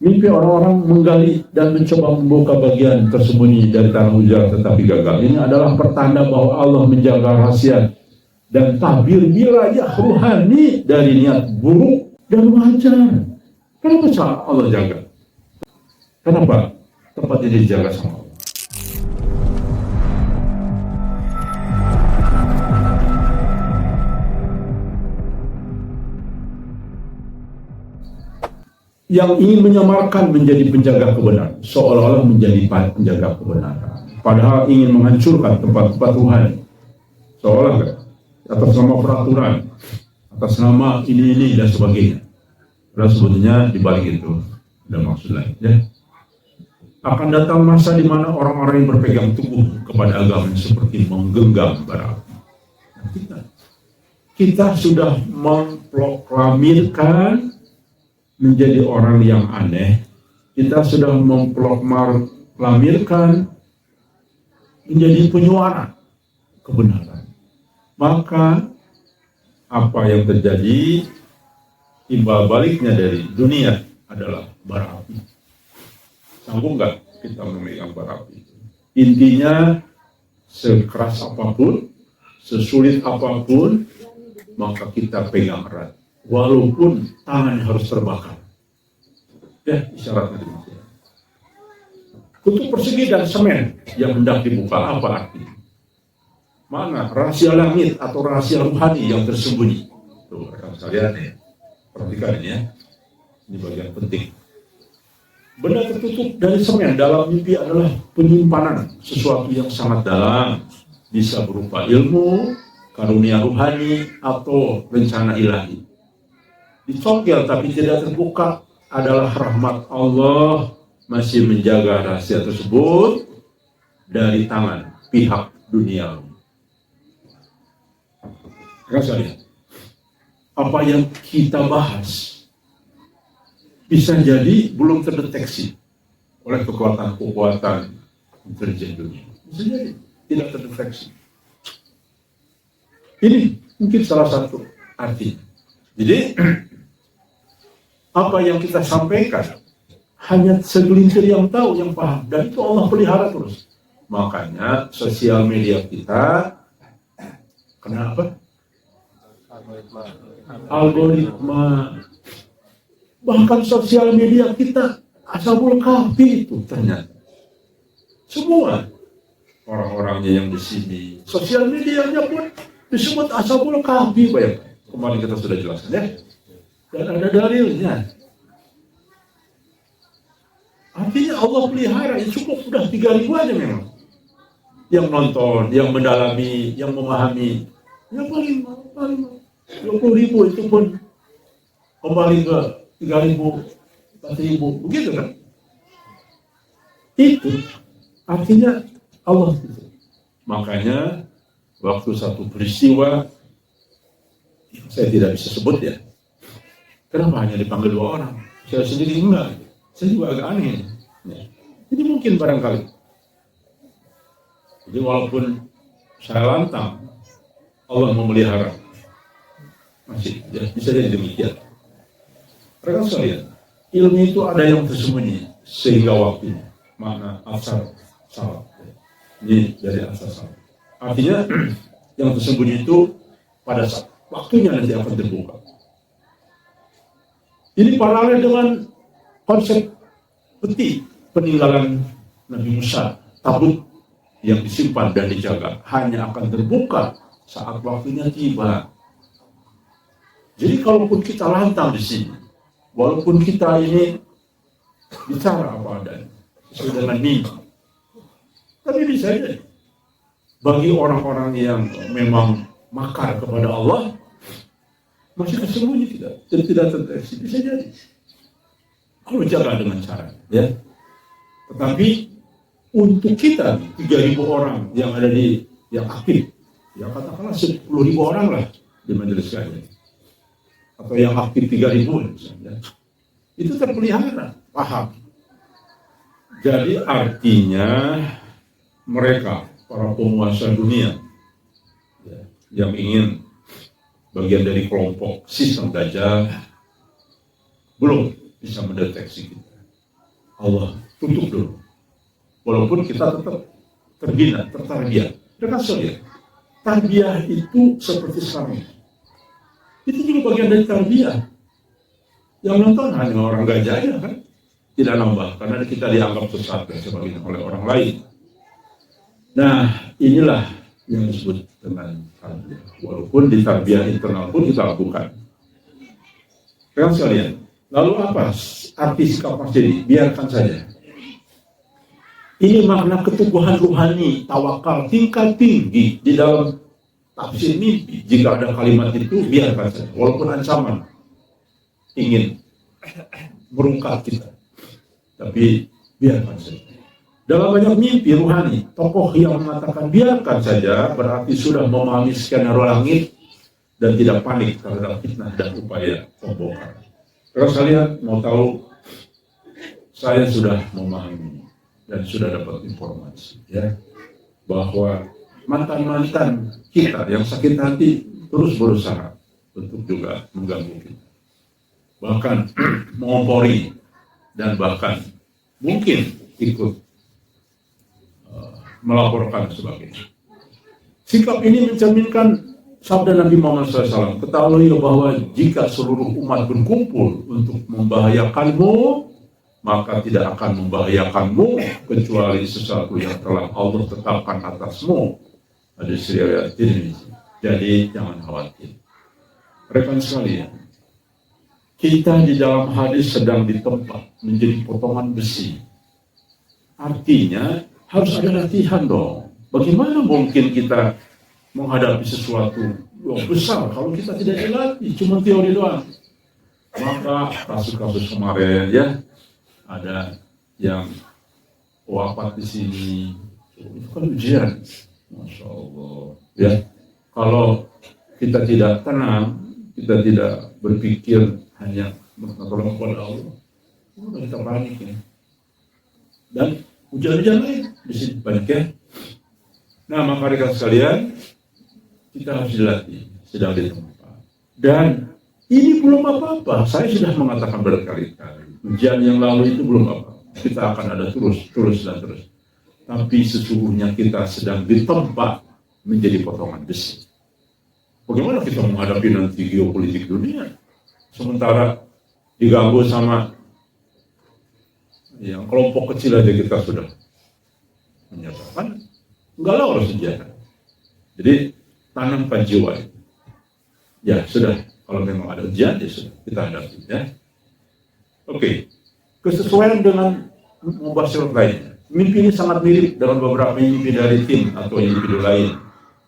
Mimpi orang-orang menggali dan mencoba membuka bagian tersembunyi dari tanah ujar tetapi gagal. Ini adalah pertanda bahwa Allah menjaga rahasia dan tabir wilayah ruhani dari niat buruk dan wajar. Kenapa Allah jaga? Kenapa tempat ini dijaga sama Allah? Yang ingin menyamarkan menjadi penjaga kebenaran, seolah-olah menjadi penjaga kebenaran, padahal ingin menghancurkan tempat-tempat rohani, seolah atas nama peraturan, atas nama ini dan sebagainya. Dan sebetulnya dibalik itu ada maksud lain. Ya. Akan datang masa di mana orang-orang yang berpegang teguh kepada agama seperti menggenggam bara api. Kita sudah memproklamirkan menjadi orang yang aneh, kita sudah memproklamirkan menjadi penyuara kebenaran. Maka apa yang terjadi, timbal baliknya dari dunia adalah bara api. Sanggup nggak kita memegang bara api? Intinya, sekeras apapun, sesulit apapun, maka kita pegang erat. Walaupun tangannya harus terbakar. Ya, isyaratnya demikian. Kutub persegi dan semen yang hendak dibuka, apa artinya? Mana rahasia langit atau rahasia rohani yang tersembunyi? Tuh, rekan sekalian ya. Perhatikan ini ya. Ini bagian penting. Benda tertutup dari semen dalam mimpi adalah penyimpanan sesuatu yang sangat dalam. Bisa berupa ilmu, karunia rohani, atau rencana ilahi. Dicongkel tapi tidak terbuka adalah rahmat Allah masih menjaga rahasia tersebut dari tangan pihak dunia. Rasanya apa yang kita bahas bisa jadi belum terdeteksi oleh kekuatan-kekuatan intelijen dunia. Bisa jadi tidak terdeteksi. Ini mungkin salah satu artinya. Jadi apa yang kita sampaikan hanya segelintir yang tahu, yang paham, dan itu Allah pelihara terus. Makanya sosial media kita kenapa? Algoritma. Bahkan sosial media kita Ashabul Kahfi itu ternyata. Semua orang-orangnya yang di sini, sosial medianya pun disebut Ashabul Kahfi. Bayangkan. Kemarin kita sudah jelaskan ya. Dan ada dalilnya. Artinya Allah pelihara, ya cukup udah 3.000 aja memang. Yang nonton, yang mendalami, yang memahami. Ya paling 20.000 itu pun kembali ke 3.000, 4.000, begitu kan? Itu artinya Allah. Makanya waktu satu peristiwa, saya tidak bisa sebut ya. Kenapa hanya dipanggil 2 orang? Saya sendiri enggak. Saya juga agak aneh. Ya. Jadi mungkin barangkali. Jadi walaupun saya lantang, Allah memelihara. Masih ya, bisa jadi demikian. Rekan sekalian, ilmu itu ada yang tersembunyi sehingga waktunya. Mana asal salah. Ini dari asal salah. Artinya yang tersembunyi itu pada saat waktunya nanti akan terbuka. Ini paralel dengan konsep peti peninggalan Nabi Musa, tabut yang disimpan dan dijaga hanya akan terbuka saat waktunya tiba. Jadi kalaupun kita lantang di sini, walaupun kita ini bicara apa adanya sesuai dengan mimpi, tapi bisa jadi bagi orang-orang yang memang makar kepada Allah masih tersembunyi tidak terdeteksi, bisa jadi. Kalau jaga dengan cara, ya. Tetapi untuk kita 3.000 orang yang ada yang aktif, ya katakanlah 10.000 orang lah di majelis kalian, atau yang aktif 3.000 misalnya, itu terpelihara, paham. Jadi artinya mereka para penguasa dunia ya, yang ingin bagian dari kelompok sistem Dajjal belum bisa mendeteksi kita. Allah tutup dulu. Walaupun kita tetap terbina, tertarbiyah. Dengan sekalian, tarbiyah itu seperti selama itu juga bagian dari tarbiyah. Yang nonton hanya orang gajah aja kan, tidak nambah karena kita dianggap sesat dan sebagainya oleh orang lain. Nah, inilah yang disebut dengan tarbiyah. Walaupun di tarbiyah internal pun kita lakukan. Dengan sekalian, lalu apa arti sikap ini? Biarkan saja. Ini makna ketubuhan ruhani, tawakal tingkat tinggi di dalam tafsir mimpi. Jika ada kalimat itu, biarkan saja. Walaupun ancaman ingin merungkap kita, tapi biarkan saja. Dalam banyak mimpi ruhani, tokoh yang mengatakan biarkan saja berarti sudah memahami skenario langit dan tidak panik terhadap fitnah dan upaya pembongkaran. Kalau kalian mau tahu, saya sudah memahami dan sudah dapat informasi ya bahwa mantan-mantan kita yang sakit hati terus berusaha untuk juga mengganggu kita, bahkan mengompori dan bahkan mungkin ikut melaporkan sebagainya. Sikap ini mencerminkan sabda Nabi Muhammad SAW. Ketahui bahwa jika seluruh umat berkumpul untuk membahayakanmu, maka tidak akan membahayakanmu kecuali sesuatu yang telah Allah tetapkan atasmu. Hadis riwayat Tirmidzi. Jadi jangan khawatir. Rekan sekalian, kita di dalam hadis sedang ditempa menjadi potongan besi. Artinya harus ada latihan dong. Bagaimana mungkin kita menghadapi sesuatu yang besar kalau kita tidak dilatih, cuma teori doang. Maka kasus-kasus kemarin ya, ada yang wafat di sini, itu kan ujian, Masya Allah. Ya, kalau kita tidak tenang, kita tidak berpikir hanya bertolong kepada Allah, kita panik ya. Dan ujian-ujian lain di sini banyak ya. Nah, maka rekan sekalian, kita harus dilatih, sedang ditempa. Dan ini belum apa-apa. Saya sudah mengatakan berkali-kali. Ujian yang lalu itu belum apa. Kita akan ada terus. Tapi sesungguhnya kita sedang ditempa menjadi potongan besi. Bagaimana kita menghadapi nanti geopolitik dunia? Sementara diganggu sama yang kelompok kecil aja kita sudah menyatakan enggak lah orang senjata. Jadi tanamkan jiwa. Ya sudah, kalau memang ada ujian ya sudah kita hadapi ya. Oke, kesesuaian dengan mubasyirat lainnya. Mimpi ini sangat mirip dengan beberapa mimpi dari tim atau individu lain.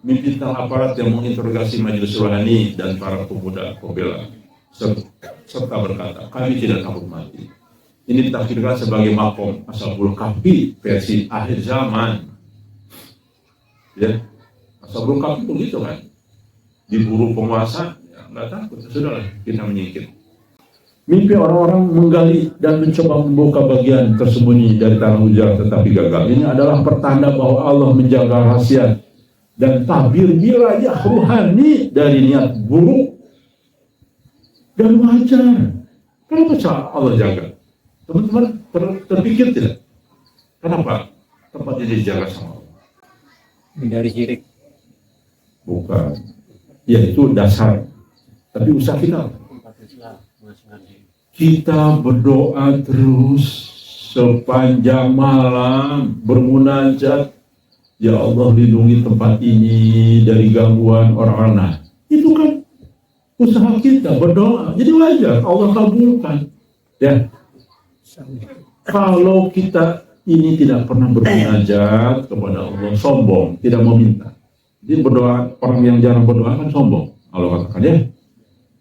Mimpi tentang aparat yang menginterogasi majelis rohani dan para pemuda pembela serta berkata, kami tidak takut mati. Ini ditafsirkan sebagai makom Ashabul Kahfi versi akhir zaman. Ya, Ashabul Kahfi begitu kan, diburu penguasa, ya nggak takut, sudahlah kita menyingkir. Mimpi orang-orang menggali dan mencoba membuka bagian tersembunyi dari tanah hujan tetapi gagal. Ini adalah pertanda bahwa Allah menjaga rahasia dan tabir wilayah ruhani dari niat buruk dan wajar. Kenapa Allah jaga? Teman-teman terpikir tidak? Kenapa tempat ini dijaga sama Allah? Dari syirik. Bukan. Ya itu dasar. Tapi usaha kita berdoa terus sepanjang malam, bermunajat, ya Allah lindungi tempat ini dari gangguan orang-orang. Nah, itu kan usaha kita berdoa, jadi wajar Allah kabulkan. Ya, kalau kita ini tidak pernah bermunajat kepada Allah, sombong, tidak meminta. Jadi berdoa, orang yang jarang berdoa kan sombong, Allah katakan ya.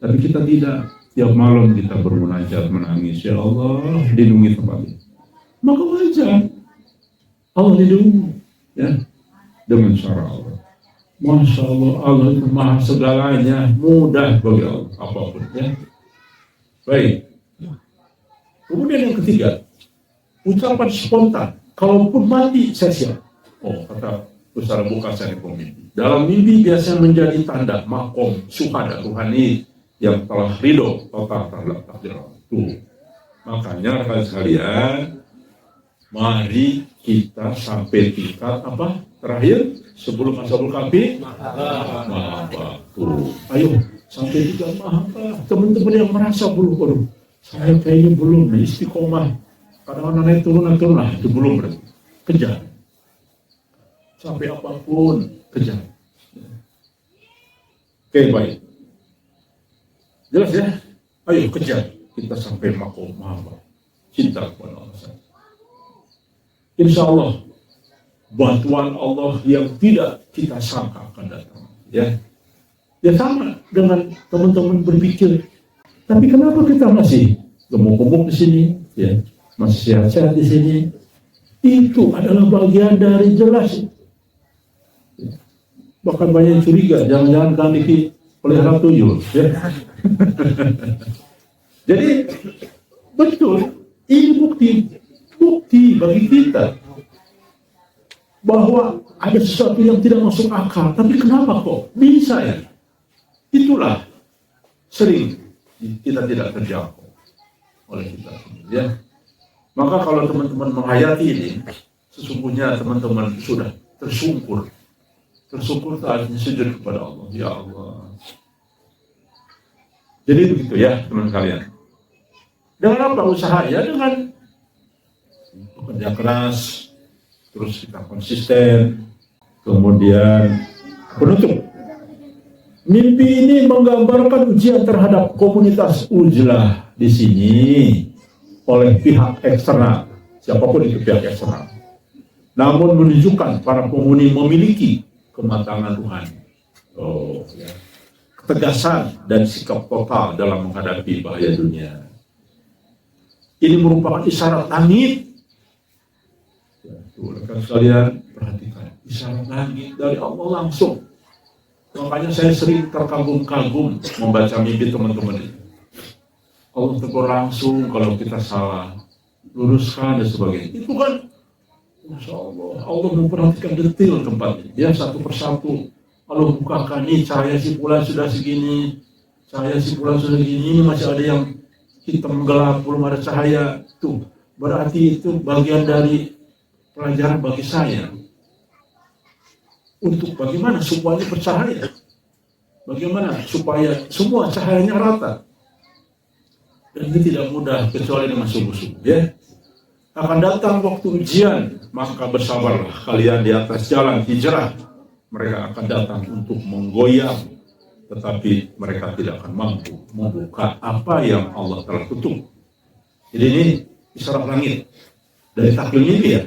Tapi kita tidak. Tiap malam kita bermunajat, menangis, ya Allah lindungi tempat ini. Maka wajar Allah lindungi ya dengan cara Allah. Masya Allah, Allah itu maha segalanya, mudah bagi Allah apapun ya. Baik. Kemudian yang ketiga, ucapan spontan. Kalaupun mati saya siap. Oh, kata Ustaz Buka Sari Pemimpi. Dalam mimpi biasanya menjadi tanda makom syuhada ruhani yang telah ridho total terhadap takdir itu. Makanya rekan sekalian, Mari kita sampai tingkat apa? Terakhir sebelum Ashabul Kahfi, Mahabatu. Ayo sampai tingkat Mahabatu. Teman-teman yang merasa belum, saya kayaknya belum nih istiqomah. Kadang-kadang naik turun lah, itu belum berarti. Kejar. Sampai apapun kejar. Oke, baik. Jelas ya? Ayo kejar. Kita sampai makom Mahabatu. Cinta kepada Allah. Insya Allah bantuan Allah yang tidak kita sangka akan datang. Ya sama dengan teman-teman berpikir. Tapi kenapa kita masih gemuk-gemuk di sini? Ya, masih sehat-sehat di sini? Itu adalah bagian dari jelas. Ya. Bahkan banyak yang curiga, jangan-jangan kan pelihara tuyul. Ya. Jadi betul, ini bukti bagi kita bahwa ada sesuatu yang tidak masuk akal. Tapi kenapa kok bisa ya? Itulah sering kita tidak terjangkau oleh kita. Ya. Maka kalau teman-teman menghayati ini, sesungguhnya teman-teman sudah tersungkur saatnya sujud kepada Allah. Ya Allah. Jadi begitu ya teman kalian. Dengan apa usahanya? Dengan bekerja keras, terus kita konsisten, kemudian penutup. Mimpi ini menggambarkan ujian terhadap komunitas Ujlah di sini oleh pihak eksternal, siapapun itu pihak eksternal. Namun menunjukkan para penghuni memiliki kematangan rohani, ketegasan dan sikap total dalam menghadapi bahaya dunia. Ini merupakan isyarat langit. Rekan sekalian, perhatikan isyarat langit dari Allah langsung. Makanya saya sering terkagum-kagum membaca mimpi teman-teman ini. Allah tegur langsung kalau kita salah, luruskan dan sebagainya. Itu kan, Masya Allah, Allah memperhatikan detail tempat ini. Ya, satu persatu. Allah bukakan nih, cahaya si bulan sudah segini, cahaya si bulan sudah segini, masih ada yang hitam gelap, belum ada cahaya. Tuh, berarti itu bagian dari pelajaran bagi saya. Untuk bagaimana semuanya bercahaya, bagaimana supaya semua cahayanya rata. Dan ini tidak mudah kecuali dengan sungguh-sungguh. Ya, akan datang waktu ujian, maka bersabarlah kalian di atas jalan hijrah. Mereka akan datang untuk menggoyang, tetapi mereka tidak akan mampu membuka apa yang Allah telah tutup. Jadi ini isyarat langit dari takwil mimpi ya.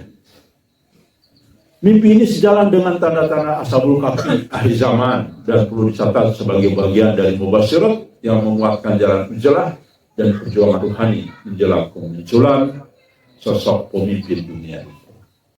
Mimpi ini sejalan dengan tanda-tanda Ashabul Kahfi akhir zaman dan perlu dicatat sebagai bagian dari mubasyirat yang menguatkan jalan Ujlah dan perjuangan rohani menjelang kemunculan sosok pemimpin dunia.